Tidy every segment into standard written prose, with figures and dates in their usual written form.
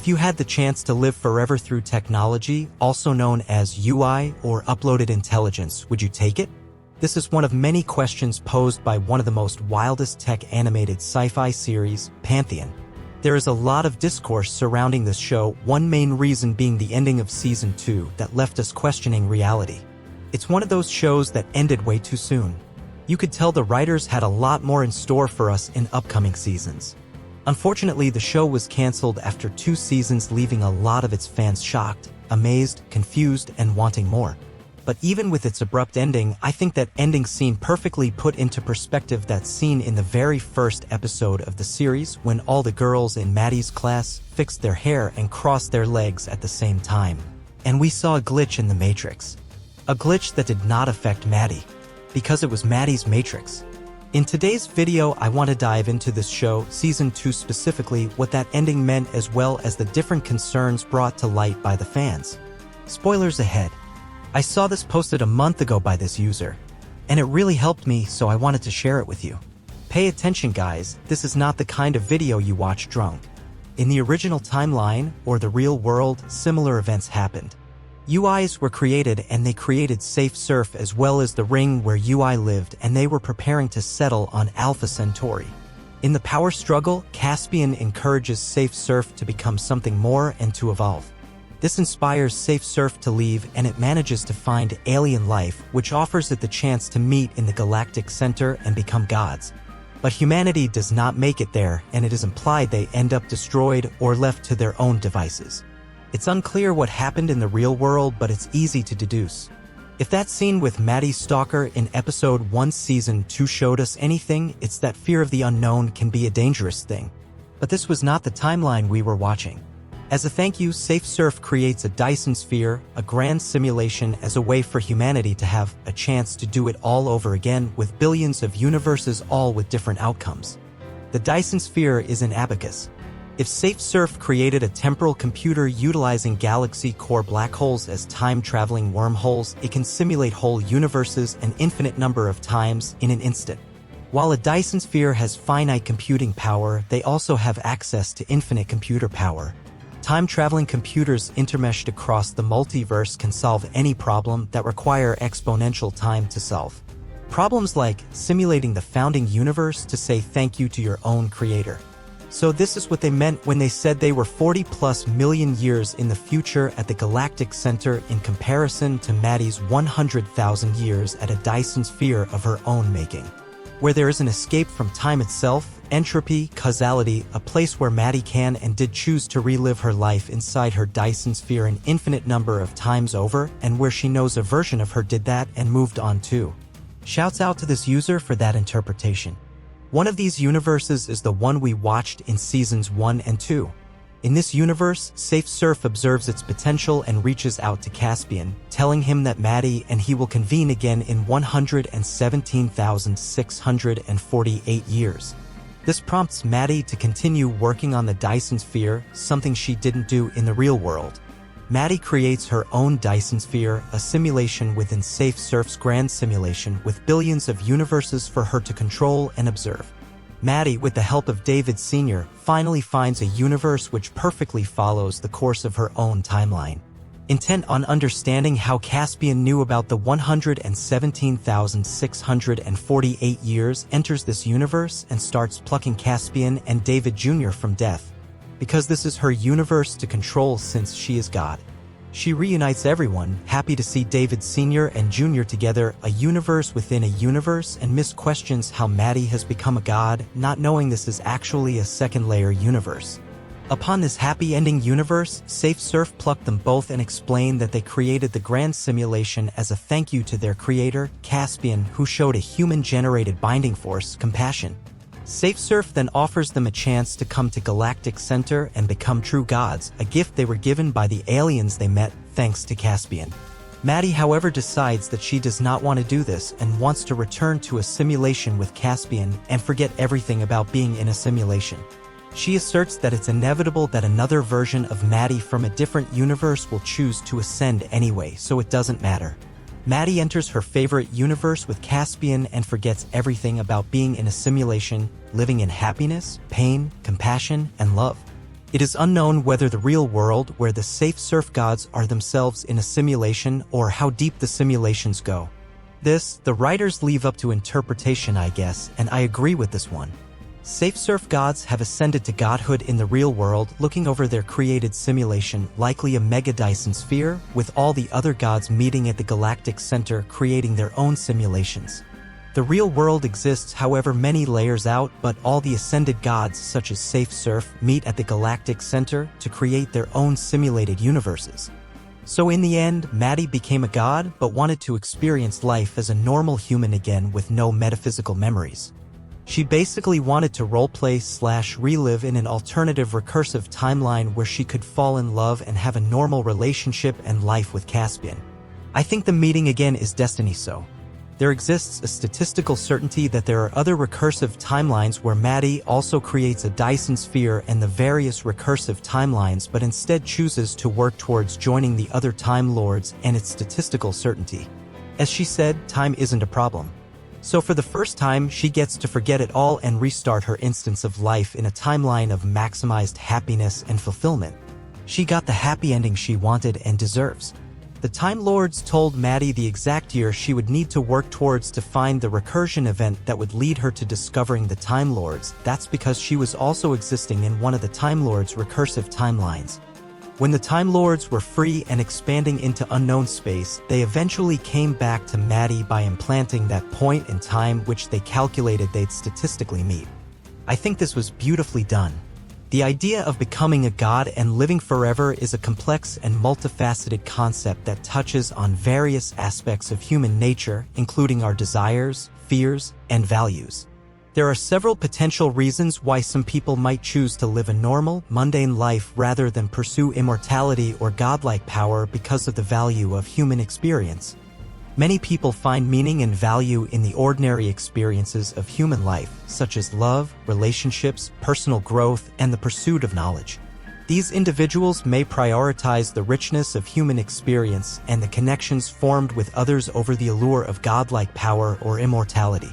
If you had the chance to live forever through technology, also known as UI or uploaded intelligence, would you take it? This is one of many questions posed by one of the most wildest tech animated sci-fi series, Pantheon. There is a lot of discourse surrounding this show, one main reason being the ending of Season 2 that left us questioning reality. It's one of those shows that ended way too soon. You could tell the writers had a lot more in store for us in upcoming seasons. Unfortunately, the show was canceled after 2 seasons, leaving a lot of its fans shocked, amazed, confused, and wanting more. But even with its abrupt ending, I think that ending scene perfectly put into perspective that scene in the very first episode of the series when all the girls in Maddie's class fixed their hair and crossed their legs at the same time. And we saw a glitch in the Matrix. A glitch that did not affect Maddie, because it was Maddie's Matrix. In today's video, I want to dive into this show, Season 2 specifically, what that ending meant as well as the different concerns brought to light by the fans. Spoilers ahead. I saw this posted a month ago by this user, and it really helped me, so I wanted to share it with you. Pay attention guys, this is not the kind of video you watch drunk. In the original timeline, or the real world, similar events happened. UIs were created and they created Safe Surf as well as the ring where UI lived, and they were preparing to settle on Alpha Centauri. In the power struggle, Caspian encourages Safe Surf to become something more and to evolve. This inspires Safe Surf to leave, and it manages to find alien life, which offers it the chance to meet in the galactic center and become gods. But humanity does not make it there, and it is implied they end up destroyed or left to their own devices. It's unclear what happened in the real world, but it's easy to deduce. If that scene with Maddie Stalker in Episode 1 Season 2 showed us anything, it's that fear of the unknown can be a dangerous thing. But this was not the timeline we were watching. As a thank you, Safe Surf creates a Dyson Sphere, a grand simulation, as a way for humanity to have a chance to do it all over again with billions of universes, all with different outcomes. The Dyson Sphere is an abacus. If Safe Surf created a temporal computer utilizing galaxy core black holes as time-traveling wormholes, it can simulate whole universes an infinite number of times in an instant. While a Dyson Sphere has finite computing power, they also have access to infinite computer power. Time-traveling computers intermeshed across the multiverse can solve any problem that require exponential time to solve. Problems like simulating the founding universe to say thank you to your own creator. So this is what they meant when they said they were 40+ million years in the future at the galactic center in comparison to Maddie's 100,000 years at a Dyson Sphere of her own making. Where there is an escape from time itself, entropy, causality, a place where Maddie can and did choose to relive her life inside her Dyson Sphere an infinite number of times over, and where she knows a version of her did that and moved on too. Shouts out to this user for that interpretation. One of these universes is the one we watched in Seasons 1 and 2. In this universe, Safe Surf observes its potential and reaches out to Caspian, telling him that Maddie and he will convene again in 117,648 years. This prompts Maddie to continue working on the Dyson Sphere, something she didn't do in the real world. Maddie creates her own Dyson Sphere, a simulation within Safe Surf's grand simulation with billions of universes for her to control and observe. Maddie, with the help of David Sr., finally finds a universe which perfectly follows the course of her own timeline. Intent on understanding how Caspian knew about the 117,648 years, enters this universe and starts plucking Caspian and David Jr. from death. Because this is her universe to control since she is God. She reunites everyone, happy to see David Sr. and Jr. together, a universe within a universe, and questions how Maddie has become a god, not knowing this is actually a second-layer universe. Upon this happy-ending universe, Safe Surf plucked them both and explained that they created the grand simulation as a thank you to their creator, Caspian, who showed a human-generated binding force, compassion. Safe Surf then offers them a chance to come to Galactic Center and become true gods, a gift they were given by the aliens they met, thanks to Caspian. Maddie, however, decides that she does not want to do this and wants to return to a simulation with Caspian and forget everything about being in a simulation. She asserts that it's inevitable that another version of Maddie from a different universe will choose to ascend anyway, so it doesn't matter. Maddie enters her favorite universe with Caspian and forgets everything about being in a simulation, living in happiness, pain, compassion, and love. It is unknown whether the real world where the safe surf gods are themselves in a simulation or how deep the simulations go. This, the writers leave up to interpretation, I guess, and I agree with this one. Safe surf gods have ascended to godhood in the real world, looking over their created simulation, likely a mega Dyson Sphere, with all the other gods meeting at the galactic center creating their own simulations. The real world exists however many layers out, but all the ascended gods such as Safe Surf meet at the galactic center to create their own simulated universes. So in the end, Maddie became a god but wanted to experience life as a normal human again with no metaphysical memories. She basically wanted to roleplay/relive in an alternative recursive timeline where she could fall in love and have a normal relationship and life with Caspian. I think the meeting again is destiny. So there exists a statistical certainty that there are other recursive timelines where Maddie also creates a Dyson Sphere and the various recursive timelines but instead chooses to work towards joining the other Time Lords and its statistical certainty. As she said, time isn't a problem. So for the first time, she gets to forget it all and restart her instance of life in a timeline of maximized happiness and fulfillment. She got the happy ending she wanted and deserves. The Time Lords told Maddie the exact year she would need to work towards to find the recursion event that would lead her to discovering the Time Lords. That's because she was also existing in one of the Time Lords' recursive timelines. When the Time Lords were free and expanding into unknown space, they eventually came back to Maddie by implanting that point in time which they calculated they'd statistically meet. I think this was beautifully done. The idea of becoming a god and living forever is a complex and multifaceted concept that touches on various aspects of human nature, including our desires, fears, and values. There are several potential reasons why some people might choose to live a normal, mundane life rather than pursue immortality or godlike power because of the value of human experience. Many people find meaning and value in the ordinary experiences of human life, such as love, relationships, personal growth, and the pursuit of knowledge. These individuals may prioritize the richness of human experience and the connections formed with others over the allure of godlike power or immortality.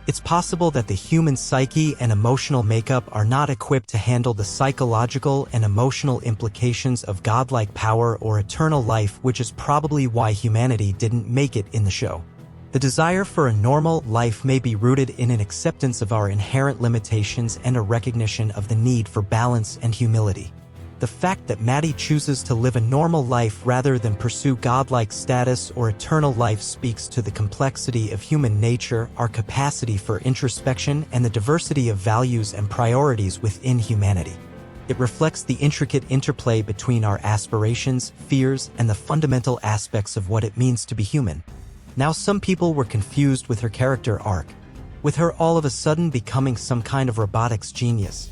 It's possible that the human psyche and emotional makeup are not equipped to handle the psychological and emotional implications of godlike power or eternal life, which is probably why humanity didn't make it in the show. The desire for a normal life may be rooted in an acceptance of our inherent limitations and a recognition of the need for balance and humility. The fact that Maddie chooses to live a normal life rather than pursue godlike status or eternal life speaks to the complexity of human nature, our capacity for introspection, and the diversity of values and priorities within humanity. It reflects the intricate interplay between our aspirations, fears, and the fundamental aspects of what it means to be human. Now, some people were confused with her character arc, with her all of a sudden becoming some kind of robotics genius.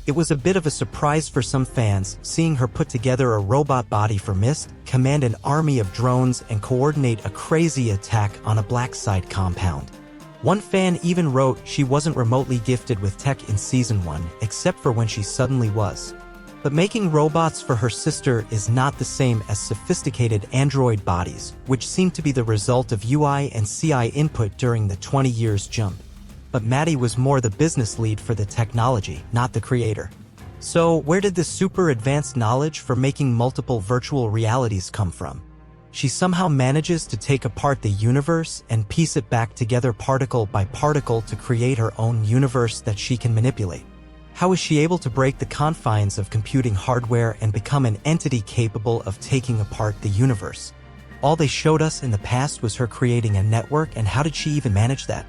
It was a bit of a surprise for some fans, seeing her put together a robot body for Mist, command an army of drones, and coordinate a crazy attack on a blacksite compound. One fan even wrote she wasn't remotely gifted with tech in Season 1, except for when she suddenly was. But making robots for her sister is not the same as sophisticated android bodies, which seem to be the result of UI and CI input during the 20 years jump. But Maddie was more the business lead for the technology, not the creator. So where did this super advanced knowledge for making multiple virtual realities come from? She somehow manages to take apart the universe and piece it back together particle by particle to create her own universe that she can manipulate. How is she able to break the confines of computing hardware and become an entity capable of taking apart the universe? All they showed us in the past was her creating a network, and how did she even manage that?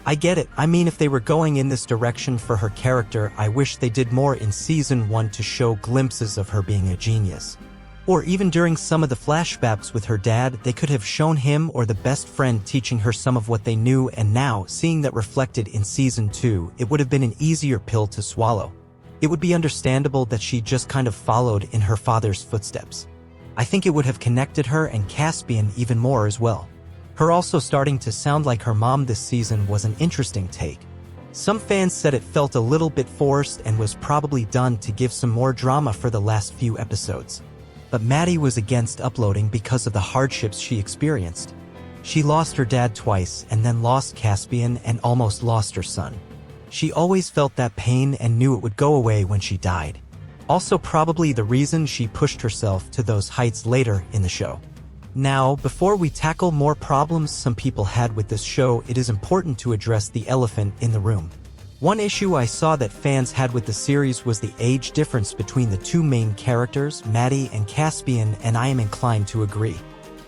I get it. I mean, if they were going in this direction for her character, I wish they did more in Season 1 to show glimpses of her being a genius. Or even during some of the flashbacks with her dad, they could have shown him or the best friend teaching her some of what they knew, and now, seeing that reflected in Season 2, it would have been an easier pill to swallow. It would be understandable that she just kind of followed in her father's footsteps. I think it would have connected her and Caspian even more as well. Her also starting to sound like her mom this season was an interesting take. Some fans said it felt a little bit forced and was probably done to give some more drama for the last few episodes. But Maddie was against uploading because of the hardships she experienced. She lost her dad twice and then lost Caspian and almost lost her son. She always felt that pain and knew it would go away when she died. Also probably the reason she pushed herself to those heights later in the show. Now, before we tackle more problems some people had with this show, it is important to address the elephant in the room. One issue I saw that fans had with the series was the age difference between the two main characters, Maddie and Caspian, and I am inclined to agree.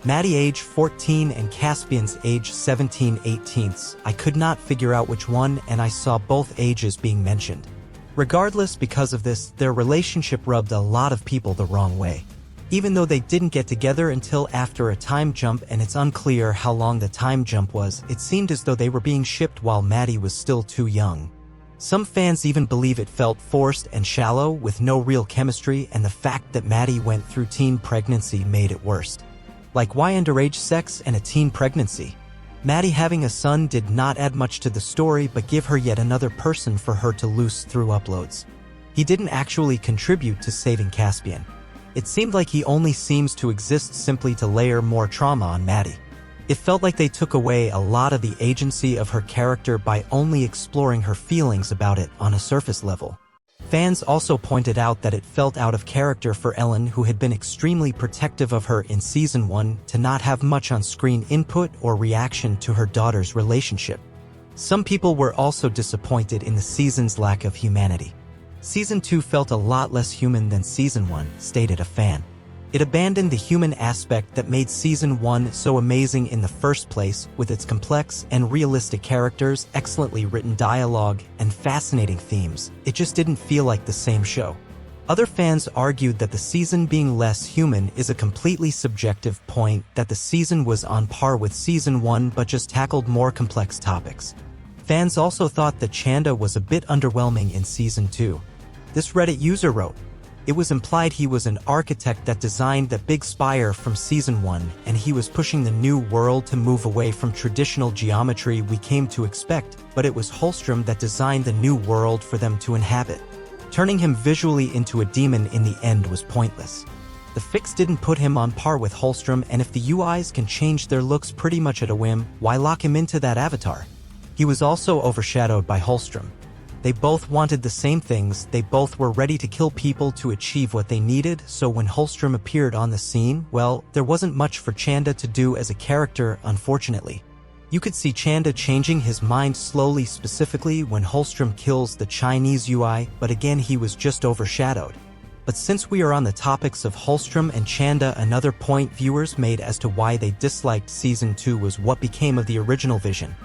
Maddie age 14 and Caspian's age 17/18. I could not figure out which one, and I saw both ages being mentioned. Regardless, because of this, their relationship rubbed a lot of people the wrong way. Even though they didn't get together until after a time jump, and it's unclear how long the time jump was, it seemed as though they were being shipped while Maddie was still too young. Some fans even believe it felt forced and shallow, with no real chemistry, and the fact that Maddie went through teen pregnancy made it worse. Like, why underage sex and a teen pregnancy? Maddie having a son did not add much to the story but give her yet another person for her to lose through uploads. He didn't actually contribute to saving Caspian. It seemed like he only seems to exist simply to layer more trauma on Maddie. It felt like they took away a lot of the agency of her character by only exploring her feelings about it on a surface level. Fans also pointed out that it felt out of character for Ellen, who had been extremely protective of her in Season 1, to not have much on-screen input or reaction to her daughter's relationship. Some people were also disappointed in the season's lack of humanity. Season 2 felt a lot less human than Season 1, stated a fan. It abandoned the human aspect that made Season 1 so amazing in the first place, with its complex and realistic characters, excellently written dialogue, and fascinating themes. It just didn't feel like the same show. Other fans argued that the season being less human is a completely subjective point, that the season was on par with Season 1 but just tackled more complex topics. Fans also thought that Chanda was a bit underwhelming in Season 2. This Reddit user wrote, "It was implied he was an architect that designed the big spire from Season 1, and he was pushing the new world to move away from traditional geometry we came to expect, but it was Holstrom that designed the new world for them to inhabit. Turning him visually into a demon in the end was pointless. The fix didn't put him on par with Holstrom, and if the UIs can change their looks pretty much at a whim, why lock him into that avatar? He was also overshadowed by Holstrom. They both wanted the same things, they both were ready to kill people to achieve what they needed, so when Holstrom appeared on the scene, well, there wasn't much for Chanda to do as a character, unfortunately. You could see Chanda changing his mind slowly, specifically when Holstrom kills the Chinese UI, but again he was just overshadowed. But since we are on the topics of Holstrom and Chanda, another point viewers made as to why they disliked Season 2 was what became of the original vision.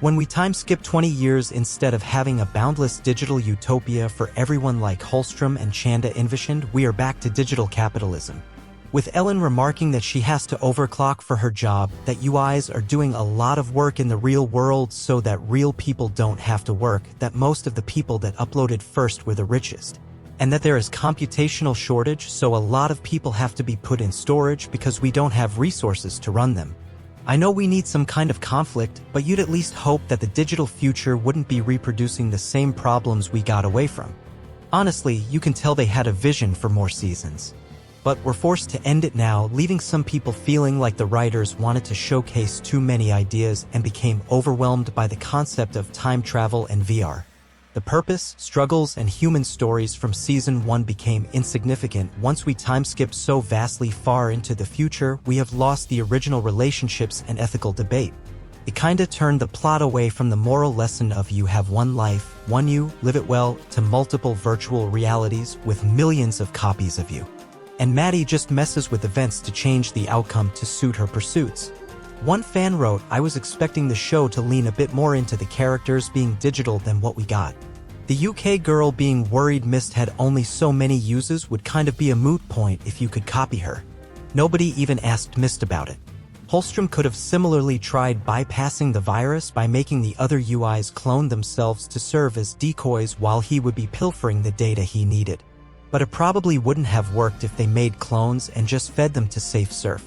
When we time-skip 20 years instead of having a boundless digital utopia for everyone like Holstrom and Chanda envisioned, we are back to digital capitalism. With Ellen remarking that she has to overclock for her job, that UIs are doing a lot of work in the real world so that real people don't have to work, that most of the people that uploaded first were the richest, and that there is computational shortage, so a lot of people have to be put in storage because we don't have resources to run them. I know we need some kind of conflict, but you'd at least hope that the digital future wouldn't be reproducing the same problems we got away from. Honestly, you can tell they had a vision for more seasons. But we're forced to end it now, leaving some people feeling like the writers wanted to showcase too many ideas and became overwhelmed by the concept of time travel and VR. The purpose, struggles, and human stories from Season 1 became insignificant. Once we time-skip so vastly far into the future, we have lost the original relationships and ethical debate. It kinda turned the plot away from the moral lesson of you have one life, one you, live it well, to multiple virtual realities with millions of copies of you. And Maddie just messes with events to change the outcome to suit her pursuits. One fan wrote, "I was expecting the show to lean a bit more into the characters being digital than what we got. The UK girl being worried Mist had only so many uses would kind of be a moot point if you could copy her. Nobody even asked Mist about it. Holstrom could have similarly tried bypassing the virus by making the other UIs clone themselves to serve as decoys while he would be pilfering the data he needed. But it probably wouldn't have worked if they made clones and just fed them to safe surf.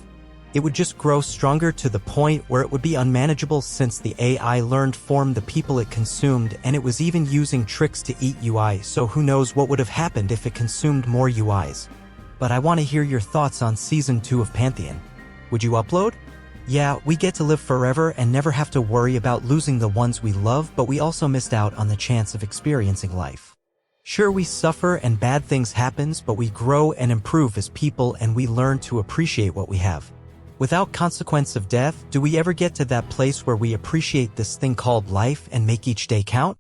It would just grow stronger to the point where it would be unmanageable since the AI learned from the people it consumed, and it was even using tricks to eat UI, so who knows what would have happened if it consumed more UIs. But I want to hear your thoughts on Season 2 of Pantheon. Would you upload? Yeah, we get to live forever and never have to worry about losing the ones we love, but we also missed out on the chance of experiencing life. Sure, we suffer and bad things happen, but we grow and improve as people and we learn to appreciate what we have. Without consequence of death, do we ever get to that place where we appreciate this thing called life and make each day count?